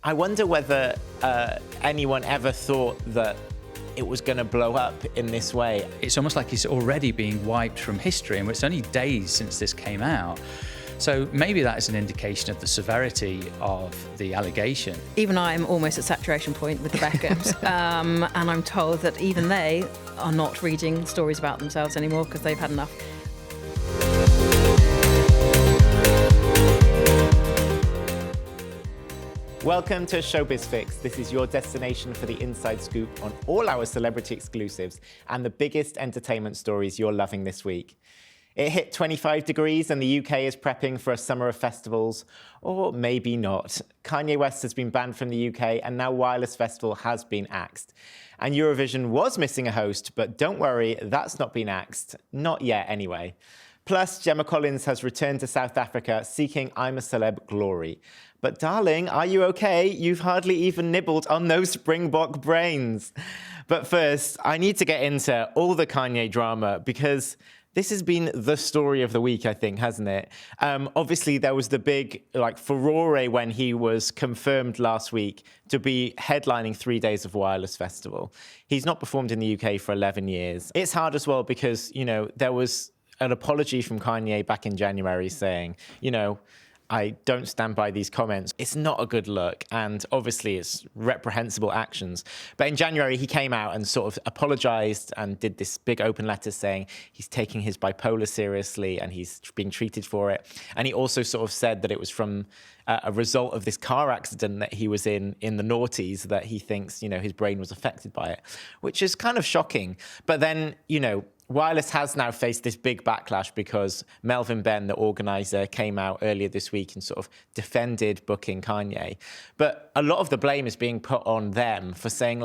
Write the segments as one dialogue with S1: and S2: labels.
S1: I wonder whether anyone ever thought that it was going to blow up in this way.
S2: It's almost like he's already being wiped from history, and it's only days since this came out. So maybe that is an indication of the severity of the allegation.
S3: Even I am almost at saturation point with the Beckhams, and I'm told that even they are not reading stories about themselves anymore because they've had enough.
S1: Welcome to ShowbizFix. This is your destination for the inside scoop on all our celebrity exclusives and the biggest entertainment stories you're loving this week. It hit 25 degrees and the UK is prepping for a summer of festivals, or maybe not. Kanye West has been banned from the UK and now Wireless Festival has been axed. And Eurovision was missing a host, but don't worry, that's not been axed. Not yet, anyway. Plus, Gemma Collins has returned to South Africa seeking I'm a Celeb glory. But darling, are you okay? You've hardly even nibbled on those Springbok brains. But first, I need to get into all the Kanye drama because this has been the story of the week, I think, hasn't it? Obviously, there was the big furore when he was confirmed last week to be headlining 3 days of Wireless Festival. He's not performed in the UK for 11 years. It's hard as well because, there was an apology from Kanye back in January saying, I don't stand by these comments. It's not a good look, and obviously it's reprehensible actions. But in January, he came out and sort of apologized and did this big open letter saying he's taking his bipolar seriously and he's being treated for it. And he also sort of said that it was from a result of this car accident that he was in the noughties that he thinks, his brain was affected by it, which is kind of shocking. But then, Wireless has now faced this big backlash because Melvin Benn, the organizer, came out earlier this week and sort of defended booking Kanye. But a lot of the blame is being put on them for saying,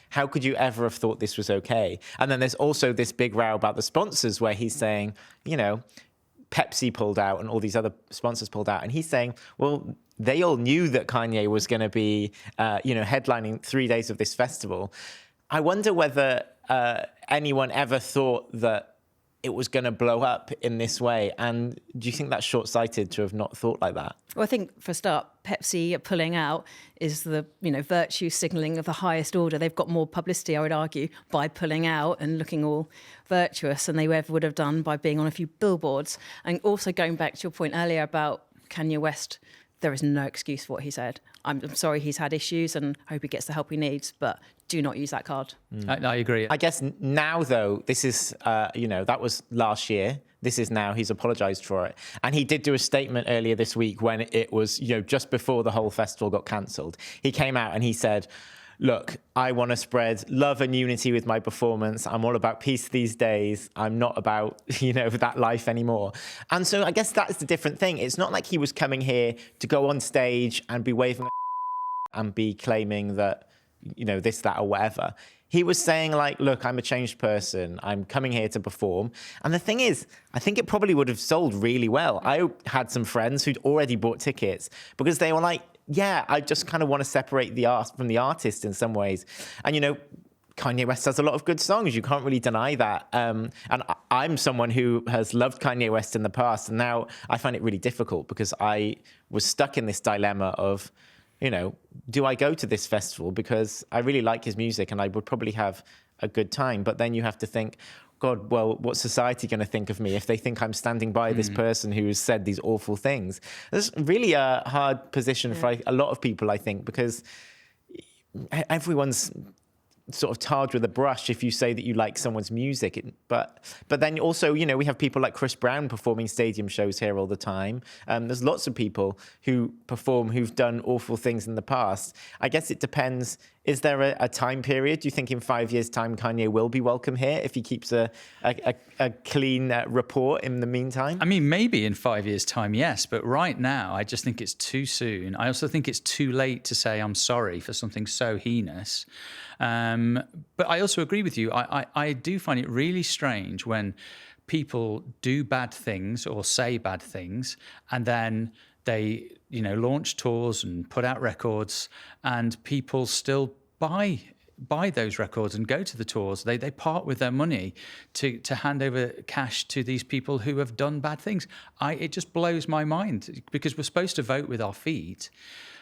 S1: how could you ever have thought this was okay? And then there's also this big row about the sponsors where he's saying, Pepsi pulled out and all these other sponsors pulled out. And he's saying, well, they all knew that Kanye was going to be, headlining 3 days of this festival. I wonder whether anyone ever thought that it was going to blow up in this way. And do you think that's short-sighted to have not thought like that?
S3: Well, I think for a start, Pepsi pulling out is the virtue signalling of the highest order. They've got more publicity, I would argue, by pulling out and looking all virtuous than they ever would have done by being on a few billboards. And also going back to your point earlier about Kanye West, there is no excuse for what he said. I'm sorry he's had issues and I hope he gets the help he needs, but do not use that card.
S2: I agree.
S1: I guess now, though, this is, that was last year. This is now, he's apologised for it. And he did do a statement earlier this week when it was, just before the whole festival got cancelled. He came out and he said, look, I want to spread love and unity with my performance. I'm all about peace these days. I'm not about, that life anymore. And so I guess that's the different thing. It's not like he was coming here to go on stage and be waving and be claiming that, this, that, or whatever. He was saying look, I'm a changed person. I'm coming here to perform. And the thing is, I think it probably would have sold really well. I had some friends who'd already bought tickets because they were like, yeah, I just kind of want to separate the art from the artist in some ways. And, Kanye West has a lot of good songs. You can't really deny that. And I'm someone who has loved Kanye West in the past. And now I find it really difficult because I was stuck in this dilemma of, do I go to this festival? Because I really like his music and I would probably have a good time. But then you have to think, God, well, what's society going to think of me if they think I'm standing by this person who has said these awful things? It's really a hard position for a lot of people, I think, because everyone's sort of tarred with a brush if you say that you like someone's music. But then also, we have people like Chris Brown performing stadium shows here all the time. There's lots of people who perform who've done awful things in the past. I guess it depends. Is there a time period? Do you think in 5 years' time Kanye will be welcome here if he keeps a clean report in the meantime?
S2: I mean, maybe in 5 years' time, yes. But right now, I just think it's too soon. I also think it's too late to say I'm sorry for something so heinous. But I also agree with you. I do find it really strange when people do bad things or say bad things and then they, launch tours and put out records and people still buy those records and go to the tours. They part with their money to hand over cash to these people who have done bad things. It just blows my mind because we're supposed to vote with our feet.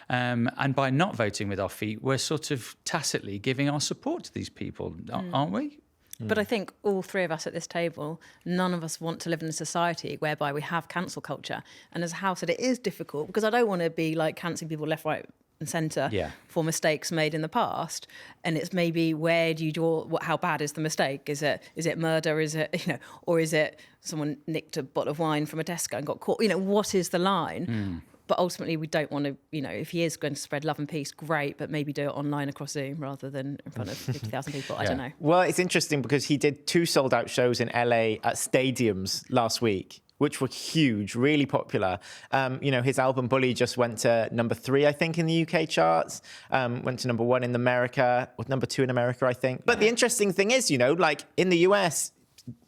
S2: And by not voting with our feet, we're sort of tacitly giving our support to these people, aren't we?
S3: But I think all three of us at this table, none of us want to live in a society whereby we have cancel culture. And as Hal said, it is difficult because I don't want to be like cancelling people left, right and centre for mistakes made in the past. And it's maybe where do you draw, how bad is the mistake? Is it murder? Is it, or is it someone nicked a bottle of wine from a Tesco and got caught? What is the line? But ultimately, we don't want to, if he is going to spread love and peace, great, but maybe do it online across Zoom rather than in front of 50,000 people. I don't know. Well,
S1: it's interesting because he did 2 sold-out shows in LA at stadiums last week, which were huge, really popular. His album Bully just went to number 3, I think, in the UK charts. Went to number 1 in America, or number 2 in America, I think. But the interesting thing is, like in the US,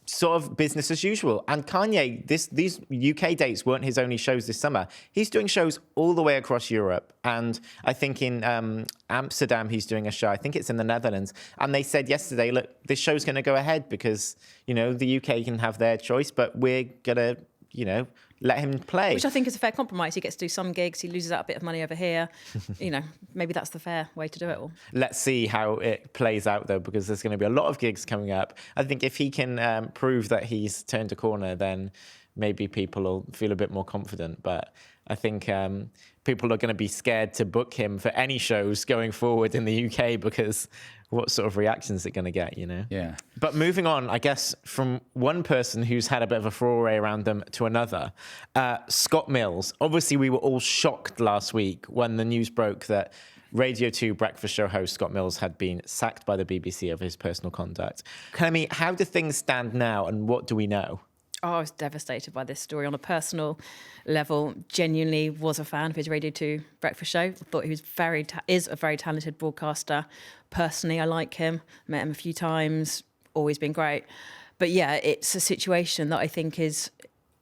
S1: sort of business as usual. And Kanye, these UK dates weren't his only shows this summer. He's doing shows all the way across Europe. And I think in Amsterdam, he's doing a show. I think it's in the Netherlands. And they said yesterday, look, this show's going to go ahead because, the UK can have their choice, but we're going to, let him play.
S3: Which I think is a fair compromise. He gets to do some gigs, he loses out a bit of money over here. Maybe that's the fair way to do it all.
S1: Let's see how it plays out, though, because there's going to be a lot of gigs coming up. I think if he can prove that he's turned a corner, then maybe people will feel a bit more confident. But I think people are going to be scared to book him for any shows going forward in the UK because what sort of reactions it going to get,
S2: Yeah.
S1: But moving on, I guess, from one person who's had a bit of a furore around them to another, Scott Mills. Obviously, we were all shocked last week when the news broke that Radio 2 breakfast show host Scott Mills had been sacked by the BBC over his personal conduct. Clemmie, how do things stand now and what do we know?
S3: Oh, I was devastated by this story on a personal level. Genuinely was a fan of his Radio 2 breakfast show. Thought he was is a very talented broadcaster. Personally, I like him. Met him a few times. Always been great. But yeah, it's a situation that I think is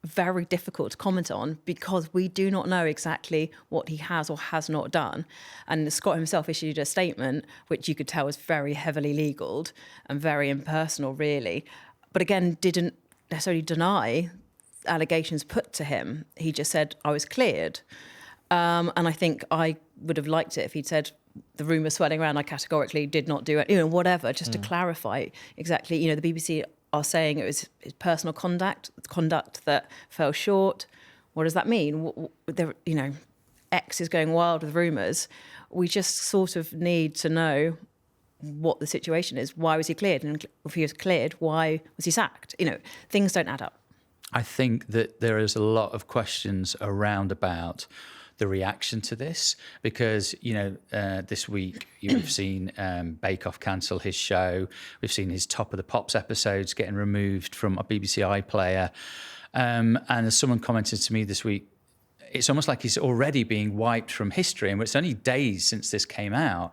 S3: very difficult to comment on because we do not know exactly what he has or has not done. And Scott himself issued a statement, which you could tell was very heavily legaled and very impersonal, really. But again, didn't necessarily deny allegations put to him. He just said, I was cleared. And I think I would have liked it if he'd said, the rumour swirling around, I categorically did not do it, whatever, just to clarify exactly. The BBC are saying it was his personal conduct that fell short. What does that mean? X is going wild with rumours. We just sort of need to know what the situation is. Why was he cleared? And if he was cleared, why was he sacked? Things don't add up.
S2: I think that there is a lot of questions around about the reaction to this because, this week we've seen Bake Off cancel his show. We've seen his Top of the Pops episodes getting removed from a BBC iPlayer. And as someone commented to me this week, it's almost like he's already being wiped from history, and it's only days since this came out.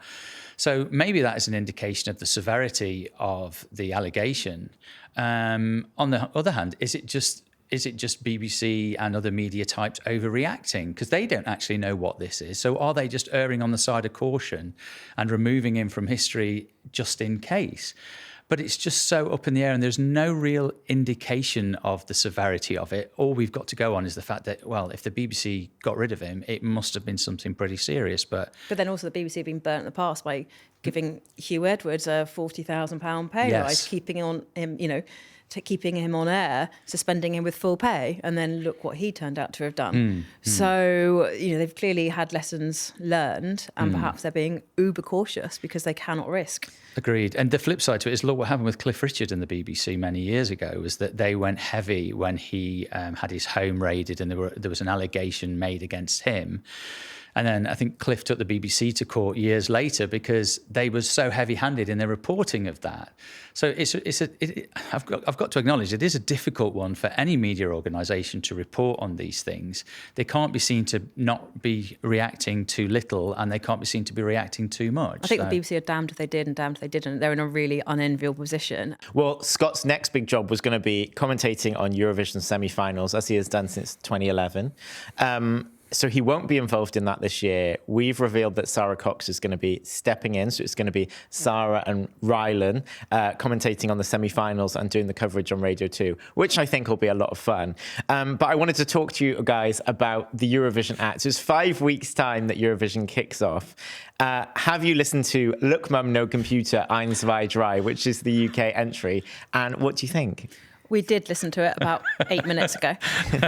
S2: So maybe that is an indication of the severity of the allegation. On the other hand, is it just BBC and other media types overreacting? Because they don't actually know what this is. So are they just erring on the side of caution and removing him from history just in case? But it's just so up in the air and there's no real indication of the severity of it. All we've got to go on is the fact that, well, if the BBC got rid of him, it must have been something pretty serious. But
S3: then also the BBC have been burnt in the past by giving Hugh Edwards a £40,000 pay rise, keeping on him, keeping him on air, suspending him with full pay, and then look what he turned out to have done. So, they've clearly had lessons learned, and perhaps they're being uber cautious because they cannot risk.
S2: Agreed. And the flip side to it is, look what happened with Cliff Richard and the BBC many years ago, was that they went heavy when he had his home raided and there was an allegation made against him. And then I think Cliff took the BBC to court years later because they were so heavy-handed in their reporting of that. So I've got to acknowledge it is a difficult one for any media organisation to report on these things. They can't be seen to not be reacting too little, and they can't be seen to be reacting too much.
S3: I think the BBC are damned if they did and damned if they didn't. They're in a really unenviable position.
S1: Well, Scott's next big job was going to be commentating on Eurovision semi-finals, as he has done since 2011. So he won't be involved in that this year. We've revealed that Sarah Cox is going to be stepping in. So it's going to be Sarah and Rylan commentating on the semi-finals and doing the coverage on Radio 2, which I think will be a lot of fun. But I wanted to talk to you guys about the Eurovision act. It's 5 weeks' time that Eurovision kicks off. Have you listened to Look Mum No Computer, Eins, Zwei, Drei, which is the UK entry? And what do you think?
S3: We did listen to it about 8 minutes ago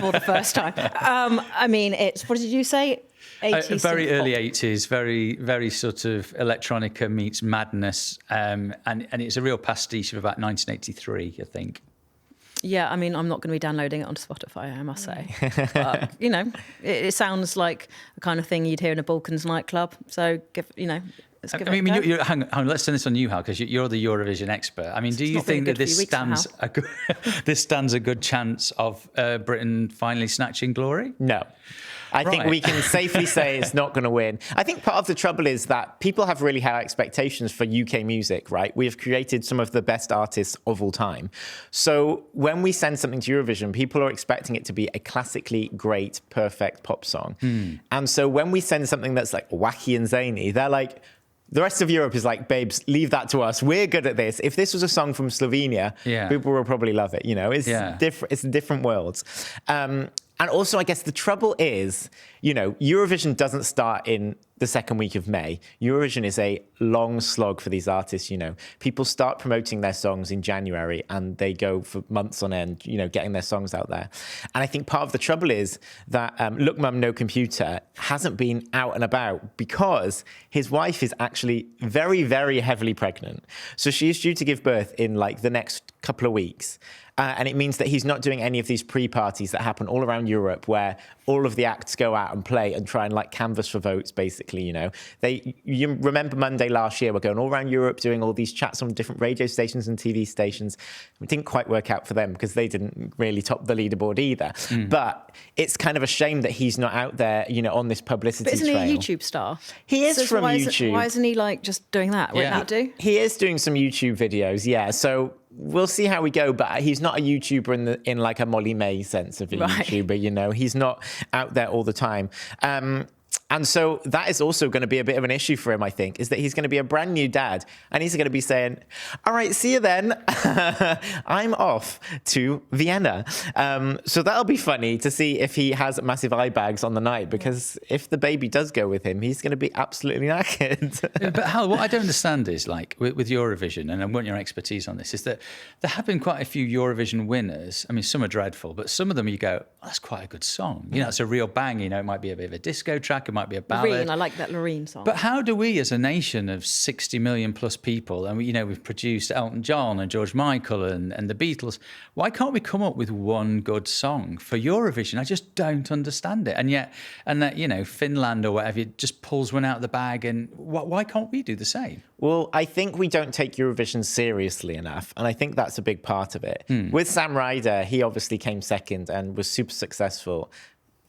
S3: for the first time. I mean, it's, what did you say? 80s
S2: very
S3: synth
S2: early
S3: pop.
S2: 80s, very sort of electronica meets madness. And it's a real pastiche of about 1983, I think.
S3: Yeah, I mean, I'm not going to be downloading it on Spotify, I must say. But, you know, it sounds like the kind of thing you'd hear in a Balkans nightclub. So, let's give it a go.
S2: Hang on, let's turn this on you, Hal, because you're the Eurovision expert. I mean, do you think that this stands a good chance of Britain finally snatching glory?
S1: No. I think we can safely say it's not going to win. I think part of the trouble is that people have really high expectations for UK music, right? We have created some of the best artists of all time. So when we send something to Eurovision, people are expecting it to be a classically great, perfect pop song. And so when we send something that's like wacky and zany, they're like, the rest of Europe is like, babes, leave that to us. We're good at this. If this was a song from Slovenia, people will probably love it. You know, it's different. It's different worlds. And also, I guess the trouble is, you know, Eurovision doesn't start in the second week of May. Eurovision is a long slog for these artists, you know. People start promoting their songs in January and they go for months on end, you know, getting their songs out there. And I think part of the trouble is that Look Mum No Computer hasn't been out and about because his wife is actually very, very heavily pregnant. So she is due to give birth in like the next couple of weeks. And it means that he's not doing any of these pre-parties that happen all around Europe where all of the acts go out and play and try and like canvass for votes, basically, you know. You remember Monday last year, we're going all around Europe doing all these chats on different radio stations and TV stations. It didn't quite work out for them because they didn't really top the leaderboard either. But it's kind of a shame that he's not out there, you know, on this publicity trail.
S3: But isn't he a YouTube star?
S1: He is from YouTube.
S3: Why isn't he like just doing that? Wouldn't that do?
S1: He is doing some YouTube videos, yeah. So we'll see how we go, but he's not a YouTuber in like a Molly May sense of a YouTuber, you know. He's not out there all the time. And so that is also going to be a bit of an issue for him, I think, is that he's going to be a brand new dad and he's going to be saying, all right, see you then. I'm off to Vienna. So that'll be funny to see if he has massive eye bags on the night, because if the baby does go with him, he's going to be absolutely knackered.
S2: But Hal, what I don't understand is, like, with Eurovision, and I want your expertise on this, is that there have been quite a few Eurovision winners. I mean, some are dreadful, but some of them you go, oh, that's quite a good song. You know, it's a real bang. You know, it might be a bit of a disco track. It might be a ballad.
S3: Loreen, I like that Loreen song.
S2: But how do we, as a nation of 60 million plus people, and we've produced Elton John and George Michael and the Beatles, why can't we come up with one good song for Eurovision? I just don't understand it. And yet, you know, Finland or whatever just pulls one out of the bag, and why can't we do the same?
S1: Well, I think we don't take Eurovision seriously enough, and I think that's a big part of it. With Sam Ryder, he obviously came second and was super successful.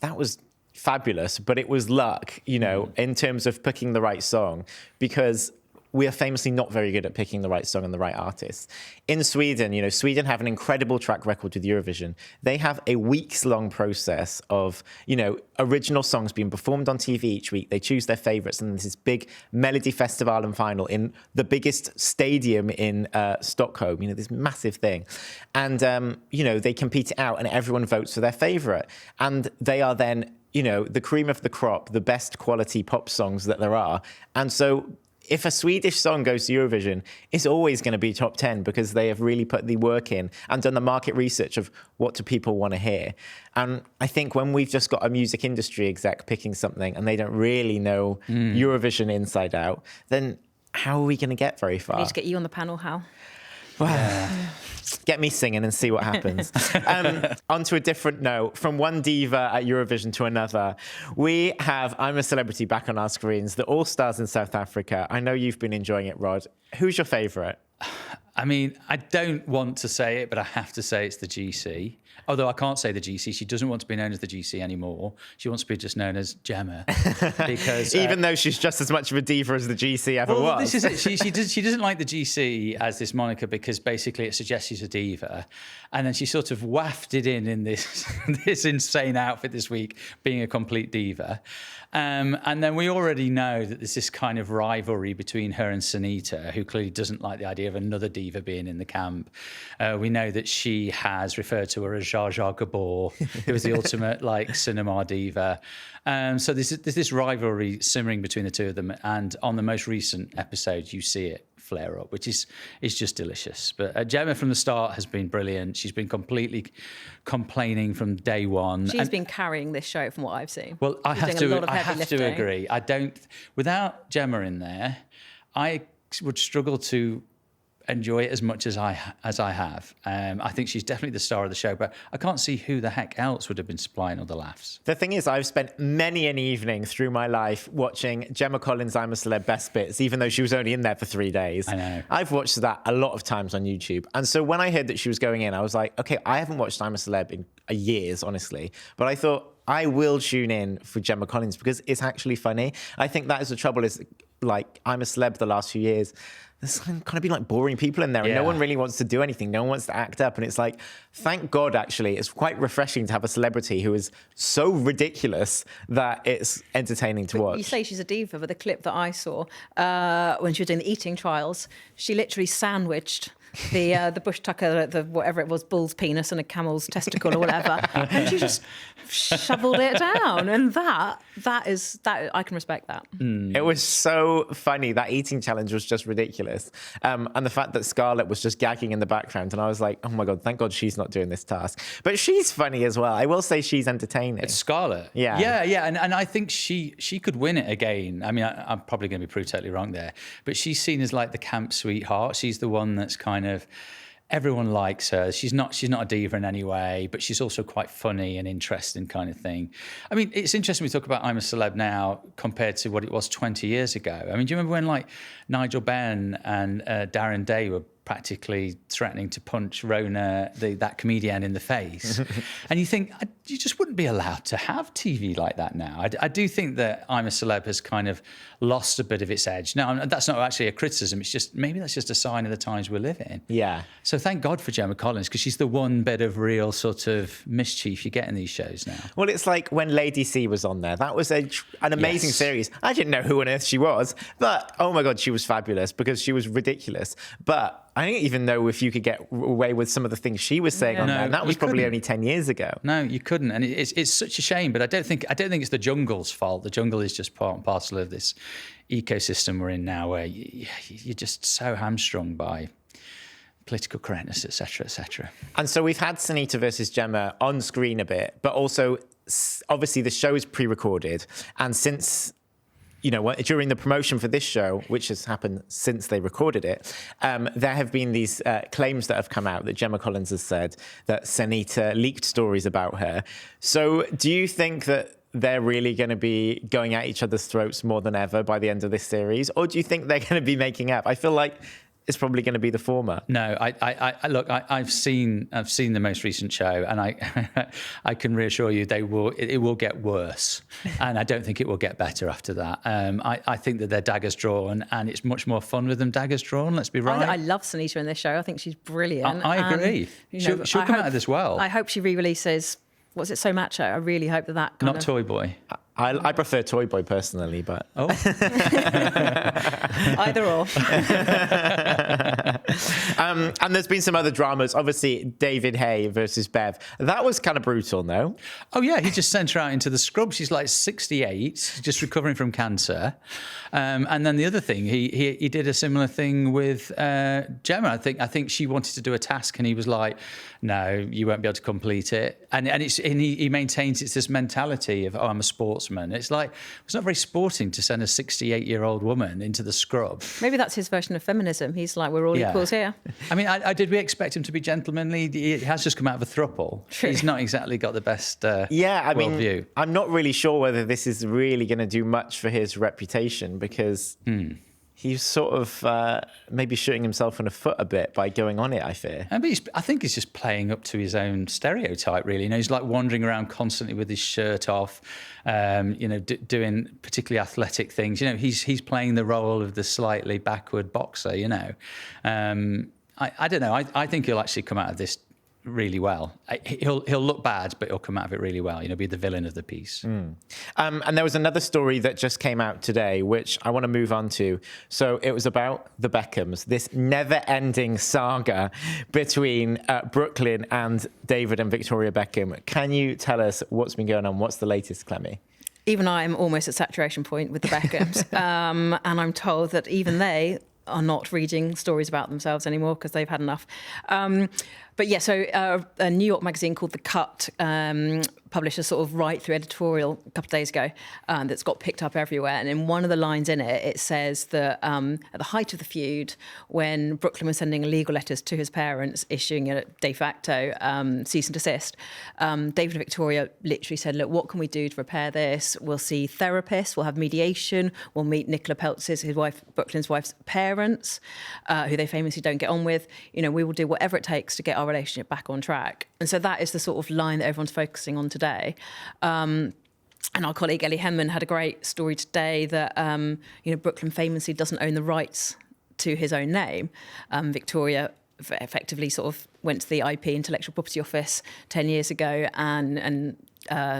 S1: That was fabulous, but it was luck, you know, in terms of picking the right song, because we are famously not very good at picking the right song and the right artists. In Sweden, you know, Sweden have an incredible track record with Eurovision. They have a weeks-long process of, you know, original songs being performed on TV each week. They choose their favourites, and there's this big Melody Festival and final in the biggest stadium in Stockholm, you know, this massive thing. And, you know, they compete it out and everyone votes for their favourite. And they are then, you know, the cream of the crop, the best quality pop songs that there are. And so if a Swedish song goes to Eurovision, it's always going to be top 10 because they have really put the work in and done the market research of what do people want to hear. And I think when we've just got a music industry exec picking something and they don't really know Eurovision inside out, then how are we going to get very far?
S3: I need to get you on the panel, Hal.
S1: Well, get me singing and see what happens. On to a different note, from one diva at Eurovision to another, we have I'm a Celebrity back on our screens, the All-Stars in South Africa. I know you've been enjoying it, Rod. Who's your favourite?
S2: I mean, I don't want to say it, but I have to say it's the GC. Although I can't say the GC. She doesn't want to be known as the GC anymore. She wants to be just known as Gemma. Because
S1: even though she's just as much of a diva as the GC ever was.
S2: This is it. She doesn't like the GC as this moniker because basically it suggests she's a diva. And then she sort of wafted in this, this insane outfit this week, being a complete diva. And then we already know that there's this kind of rivalry between her and Sunita, who clearly doesn't like the idea of another diva being in the camp. We know that she has referred to her as Jar Jar Gabor, who was the ultimate like cinema diva. So there's this rivalry simmering between the two of them. And on the most recent episode, you see it flare up, which is just delicious. But Gemma from the start has been brilliant. She's been completely complaining from day one.
S3: She's been carrying this show from what I've seen.
S2: Well, I have to agree. I don't, without Gemma in there, I would struggle to enjoy it as much as I have. I think she's definitely the star of the show, but I can't see who the heck else would have been supplying all the laughs.
S1: The thing is, I've spent many an evening through my life watching Gemma Collins' I'm a Celeb Best Bits, even though she was only in there for 3 days.
S2: I know.
S1: I've watched that a lot of times on YouTube. And so when I heard that she was going in, I was like, okay, I haven't watched I'm a Celeb in years, honestly. But I thought, I will tune in for Gemma Collins because it's actually funny. I think that is the trouble is, like, I'm a Celeb the last few years. There's kind of been like boring people in there and no one really wants to do anything. No one wants to act up. And it's like, thank God, actually, it's quite refreshing to have a celebrity who is so ridiculous that it's entertaining to watch.
S3: You say she's a diva, but the clip that I saw when she was doing the eating trials, she literally sandwiched the bush tucker, the whatever it was, bull's penis and a camel's testicle or whatever, and she just shoveled it down. And that I can respect that.
S1: It was so funny. That eating challenge was just ridiculous, and the fact that Scarlett was just gagging in the background, and I was like, oh my God, thank God she's not doing this task. But she's funny as well. I will say she's entertaining.
S2: It's Scarlett.
S1: Yeah,
S2: and I think she could win it again. I mean, I'm probably going to be proved totally wrong there, but she's seen as like the camp sweetheart. She's the one that's kind of, everyone likes her. She's not a diva in any way, but she's also quite funny and interesting kind of thing. I mean, it's interesting we talk about I'm a Celeb now compared to what it was 20 years ago. I mean, do you remember when like Nigel Benn and Darren Day were practically threatening to punch Rona, that comedian, in the face? And you think, you just wouldn't be allowed to have TV like that now. I do think that I'm a Celeb has kind of lost a bit of its edge. Now, that's not actually a criticism. It's just, maybe that's just a sign of the times we're living in.
S1: Yeah.
S2: So thank God for Gemma Collins, because she's the one bit of real sort of mischief you get in these shows now.
S1: Well, it's like when Lady C was on there. That was an amazing series. I didn't know who on earth she was, but oh my God, she was fabulous because she was ridiculous. But I don't even know if you could get away with some of the things she was saying on there. And that was probably only 10 years ago.
S2: No, you couldn't. And it's such a shame, but I don't think it's the jungle's fault. The jungle is just part and parcel of this ecosystem we're in now, where you're just so hamstrung by political correctness, etc., etc.
S1: And so we've had Sunita versus Gemma on screen a bit, but also obviously the show is pre-recorded. And since, you know, during the promotion for this show, which has happened since they recorded it, there have been these claims that have come out that Gemma Collins has said that Sunita leaked stories about her. So do you think that they're really going to be going at each other's throats more than ever by the end of this series? Or do you think they're going to be making up? I feel like it's probably going to be the former.
S2: No, I've seen the most recent show, and I can reassure you it will get worse, and I don't think it will get better after that. I think that they're daggers drawn, and it's much more fun with them daggers drawn. Let's be right.
S3: I love Sunita in this show. I think she's brilliant.
S2: I agree. She'll come out of this well.
S3: I hope she re-releases. What's it, So Macho? I really hope that kind
S2: of... Not Toy Boy.
S1: I prefer Toy Boy personally, but...
S2: Oh.
S3: Either or.
S1: And there's been some other dramas. Obviously, David Hay versus Bev. That was kind of brutal, no?
S2: Oh, yeah. He just sent her out into the scrub. She's like 68, just recovering from cancer. And then the other thing, he did a similar thing with Gemma. I think she wanted to do a task, and he was like, no, you won't be able to complete it. And he maintains it's this mentality of, oh, I'm a sportsman. It's like, it's not very sporting to send a 68-year-old woman into the scrub.
S3: Maybe that's his version of feminism. He's like, we're all equals here.
S2: I mean, did we expect him to be gentlemanly? He has just come out of a throuple.
S3: True.
S2: He's not exactly got the best worldview.
S1: I'm not really sure whether this is really going to do much for his reputation because He's sort of maybe shooting himself in the foot a bit by going on it, I fear.
S2: But I think he's just playing up to his own stereotype, really. You know, he's like wandering around constantly with his shirt off, you know, doing particularly athletic things. You know, he's playing the role of the slightly backward boxer, you know. I don't know. I think he'll actually come out of this really well. He'll look bad, but he'll come out of it really well. You know, be the villain of the piece.
S1: And there was another story that just came out today, which I want to move on to. So it was about the Beckhams, this never-ending saga between Brooklyn and David and Victoria Beckham. Can you tell us what's been going on? What's the latest, Clemmy?
S3: Even I'm almost at saturation point with the Beckhams, and I'm told that even they are not reading stories about themselves anymore because they've had enough. But yeah, so a New York magazine called The Cut published a sort of right-through editorial a couple of days ago that's got picked up everywhere. And in one of the lines in it, it says that at the height of the feud, when Brooklyn was sending legal letters to his parents, issuing a de facto cease and desist, David and Victoria literally said, look, what can we do to repair this? We'll see therapists, we'll have mediation, we'll meet Nicola Peltz's, his wife, Brooklyn's wife's parents, who they famously don't get on with. You know, we will do whatever it takes to get our relationship back on track. And so that is the sort of line that everyone's focusing on today. And our colleague Ellie Henman had a great story today that, you know, Brooklyn famously doesn't own the rights to his own name. Victoria effectively sort of went to the IP, Intellectual Property Office, 10 years ago and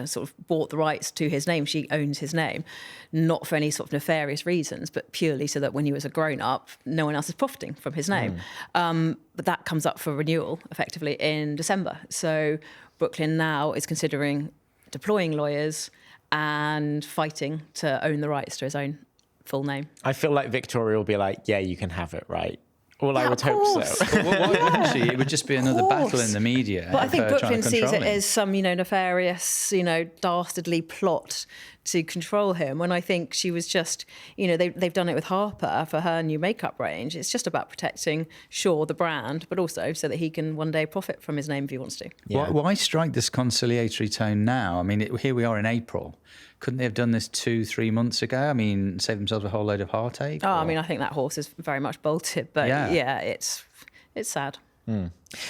S3: sort of bought the rights to his name. She owns his name, not for any sort of nefarious reasons, but purely so that when he was a grown-up, no one else is profiting from his name. But that comes up for renewal, effectively, in December. So Brooklyn now is considering deploying lawyers and fighting to own the rights to his own full name.
S1: I feel like Victoria will be like, yeah, you can have it, right? Well,
S3: Yeah,
S1: I would hope so.
S2: But why wouldn't she? It would just be another battle in the media.
S3: But I think
S2: of, trying
S3: Brooklyn
S2: to
S3: sees
S2: control
S3: it
S2: him.
S3: as some, you know, nefarious, you know, dastardly plot to control him. When I think she was just, you know, they've done it with Harper for her new makeup range. It's just about protecting Shaw, the brand, but also so that he can one day profit from his name if he wants to.
S1: Yeah.
S2: Why strike this conciliatory tone now? I mean, here we are in April. Couldn't they have done this 2-3 months ago? I mean, save themselves a whole load of heartache?
S3: Oh, I mean, I think that horse is very much bolted, but yeah it's sad.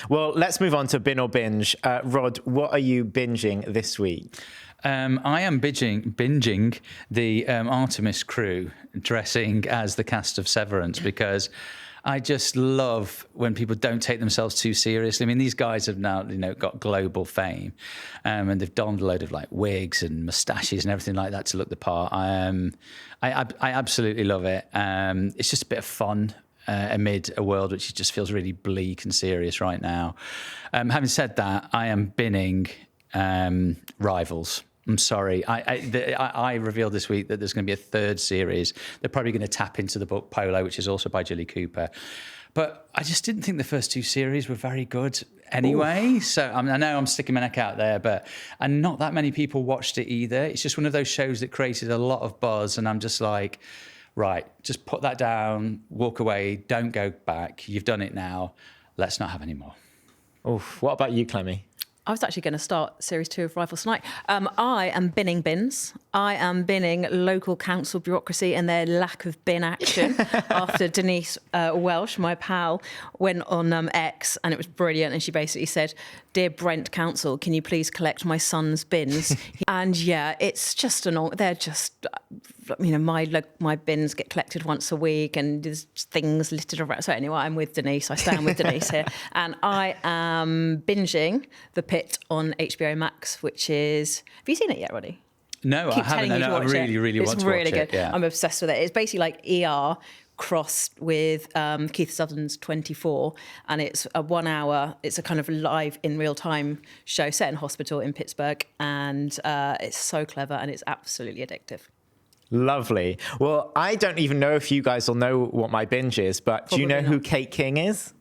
S1: Well, let's move on to Bin or Binge. Rod, what are you binging this week?
S2: I am binging the Artemis crew dressing as the cast of Severance because I just love when people don't take themselves too seriously. I mean, these guys have now, you know, got global fame, and they've donned a load of like wigs and moustaches and everything like that to look the part. I absolutely love it. It's just a bit of fun. Amid a world which just feels really bleak and serious right now. Having said that, I am binning Rivals. I'm sorry. I revealed this week that there's going to be a third series. They're probably going to tap into the book Polo, which is also by Julie Cooper. But I just didn't think the first two series were very good anyway. Oof. So I know I'm sticking my neck out there, and not that many people watched it either. It's just one of those shows that created a lot of buzz, and I'm just like, right, just put that down, walk away, don't go back. You've done it now. Let's not have any more.
S1: Oof. What about you, Clemmy?
S3: I was actually going to start series 2 of Rivals tonight. I am binning bins. I am binning local council bureaucracy and their lack of bin action after Denise Welsh, my pal, went on X, and it was brilliant. And she basically said, "Dear Brent Council, can you please collect my son's bins?" And yeah, it's just they're just, you know, my bins get collected once a week and there's things littered around. So anyway, I'm with Denise. I stand with Denise here. And I am binging The Pit on HBO Max, which is... Have you seen it yet, Roddy?
S2: No, I haven't. No, I really want to watch it.
S3: It's really good.
S2: Yeah.
S3: I'm obsessed with it. It's basically like ER crossed with Keith Sutherland's 24, and it's a 1 hour, it's a kind of live in real time show set in hospital in Pittsburgh, and it's so clever and it's absolutely addictive.
S1: Lovely. Well, I don't even know if you guys will know what my binge is, but do you know who Kate King is?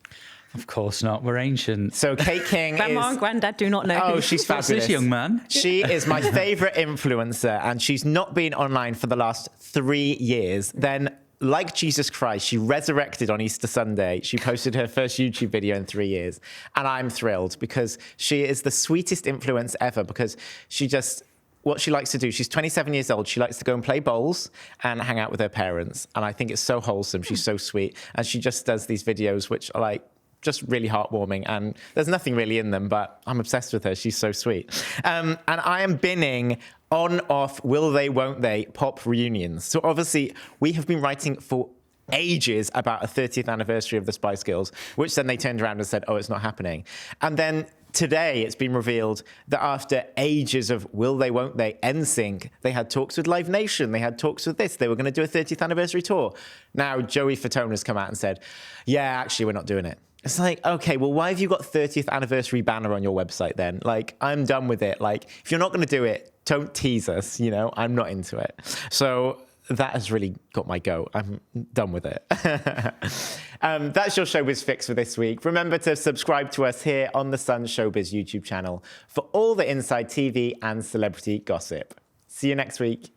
S2: Of course not. We're ancient.
S1: So Kate King
S3: Grandma and Granddad do not know.
S1: Oh, she's fabulous.
S2: What's this, young man?
S1: She is my favourite influencer, and she's not been online for the last 3 years. Then, like Jesus Christ, she resurrected on Easter Sunday. She posted her first YouTube video in 3 years. And I'm thrilled because she is the sweetest influence ever, because she just what she likes to do. She's 27 years old. She likes to go and play bowls and hang out with her parents. And I think it's so wholesome. She's so sweet. And she just does these videos which are like just really heartwarming. And there's nothing really in them, but I'm obsessed with her. She's so sweet. And I am binning on, off, will they, won't they, pop reunions. So obviously we have been writing for ages about a 30th anniversary of the Spice Girls, which then they turned around and said, oh, it's not happening. And then today it's been revealed that after ages of will they, won't they, NSYNC, they had talks with Live Nation, they had talks with this, they were going to do a 30th anniversary tour. Now Joey Fatona's come out and said, yeah, actually we're not doing it. It's like, okay, well, why have you got 30th anniversary banner on your website then? Like, I'm done with it. Like, if you're not going to do it, don't tease us, you know? I'm not into it. So that has really got my go. I'm done with it. That's your Showbiz Fix for this week. Remember to subscribe to us here on the Sun Showbiz YouTube channel for all the inside TV and celebrity gossip. See you next week.